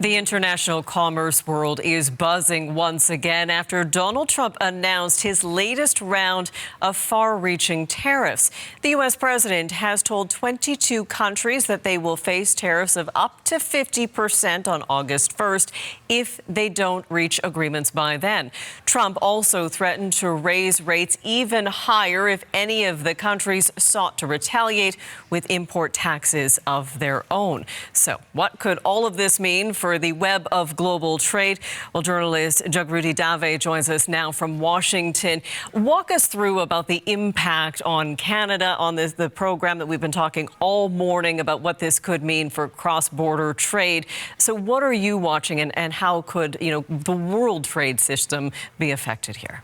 The international commerce world is buzzing once again after Donald Trump announced his latest round of far-reaching tariffs. The U.S. president has told 22 countries that they will face tariffs of up to 50% on August 1st if they don't reach agreements by then. Trump also threatened to raise rates even higher if any of the countries sought to retaliate with import taxes of their own. So what could all of this mean for the web of global trade? Well, journalist Jagruti Dave joins us now from Washington. Walk us through about the impact on Canada on the program that we've been talking all morning about what this could mean for cross-border trade. So what are you watching and how could, the world trade system be affected here?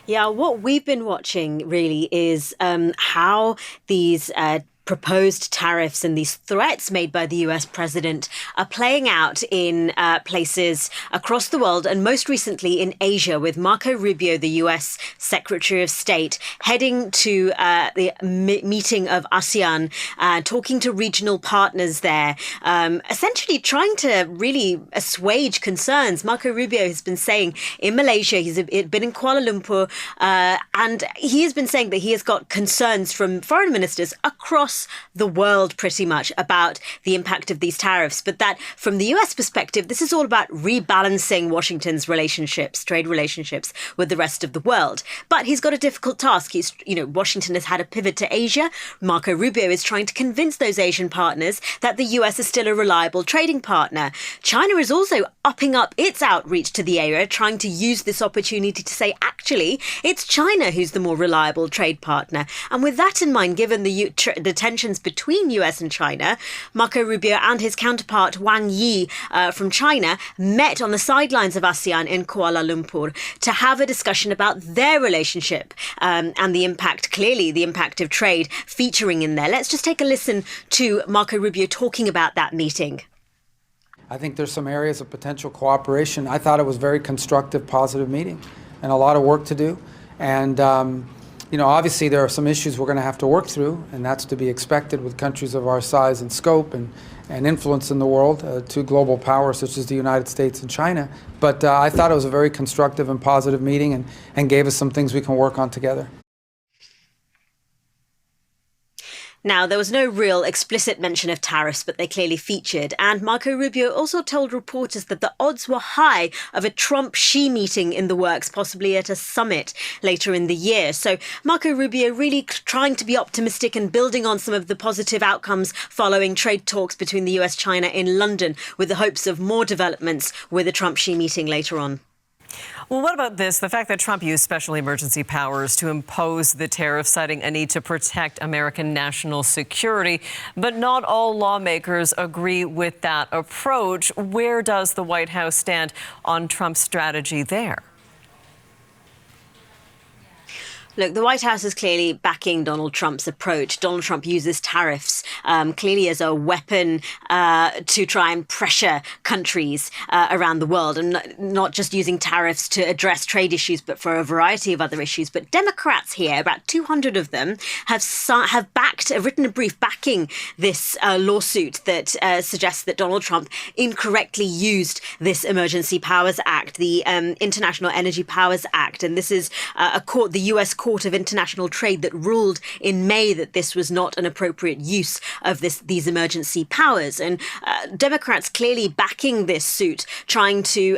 Yeah, what we've been watching really is how these proposed tariffs and these threats made by the US president are playing out in places across the world, and most recently in Asia, with Marco Rubio, the US Secretary of State, heading to the meeting of ASEAN, talking to regional partners there, essentially trying to really assuage concerns. Marco Rubio has been saying in Malaysia, he's been in Kuala Lumpur, and he has been saying that he has got concerns from foreign ministers across the world pretty much about the impact of these tariffs, but that from the US perspective, this is all about rebalancing Washington's trade relationships with the rest of the world. But he's got a difficult task. Washington has had a pivot to Asia. Marco Rubio is trying to convince those Asian partners that the US is still a reliable trading partner. China is also upping up its outreach to the area, trying to use this opportunity to say, actually, it's China who's the more reliable trade partner. And with that in mind, given the tensions between US and China, Marco Rubio and his counterpart Wang Yi from China met on the sidelines of ASEAN in Kuala Lumpur to have a discussion about their relationship and the impact of trade featuring in there. Let's just take a listen to Marco Rubio talking about that meeting. I think there's some areas of potential cooperation. I thought it was a very constructive, positive meeting and a lot of work to do. And obviously there are some issues we're going to have to work through, and that's to be expected with countries of our size and scope and influence in the world, two global powers such as the United States and China. But I thought it was a very constructive and positive meeting and gave us some things we can work on together. Now, there was no real explicit mention of tariffs, but they clearly featured. And Marco Rubio also told reporters that the odds were high of a Trump-Xi meeting in the works, possibly at a summit later in the year. So Marco Rubio really trying to be optimistic and building on some of the positive outcomes following trade talks between the US and China in London, with the hopes of more developments with a Trump-Xi meeting later on. Well, what about this? The fact that Trump used special emergency powers to impose the tariff, citing a need to protect American national security. But not all lawmakers agree with that approach. Where does the White House stand on Trump's strategy there? Look, the White House is clearly backing Donald Trump's approach. Donald Trump uses tariffs clearly as a weapon to try and pressure countries around the world, and not just using tariffs to address trade issues, but for a variety of other issues. But Democrats here, about 200 of them, have written a brief backing this lawsuit that suggests that Donald Trump incorrectly used this Emergency Powers Act, the International Energy Powers Act. And this is the U.S. Court of International Trade that ruled in May that this was not an appropriate use of these emergency powers. And Democrats clearly backing this suit, trying to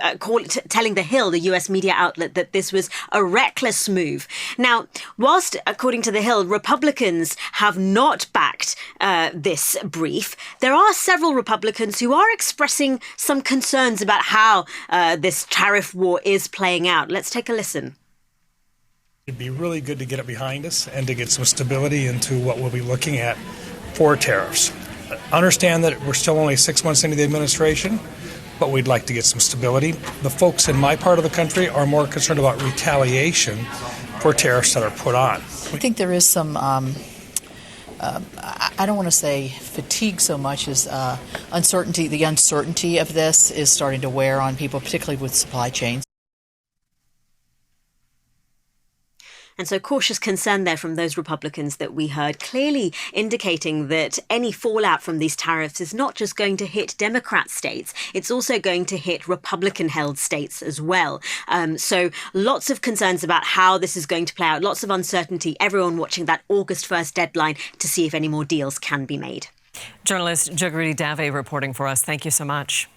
telling The Hill, the US media outlet, that this was a reckless move. Now, whilst, according to The Hill, Republicans have not backed this brief, there are several Republicans who are expressing some concerns about how this tariff war is playing out. Let's take a listen. It'd be really good to get it behind us and to get some stability into what we'll be looking at for tariffs. Understand that we're still only 6 months into the administration, but we'd like to get some stability. The folks in my part of the country are more concerned about retaliation for tariffs that are put on. I think there is some, I don't want to say fatigue so much as uncertainty. The uncertainty of this is starting to wear on people, particularly with supply chains. And so cautious concern there from those Republicans that we heard, clearly indicating that any fallout from these tariffs is not just going to hit Democrat states, it's also going to hit Republican-held states as well. So lots of concerns about how this is going to play out, lots of uncertainty, everyone watching that August 1st deadline to see if any more deals can be made. Journalist Jagruti Dave reporting for us. Thank you so much.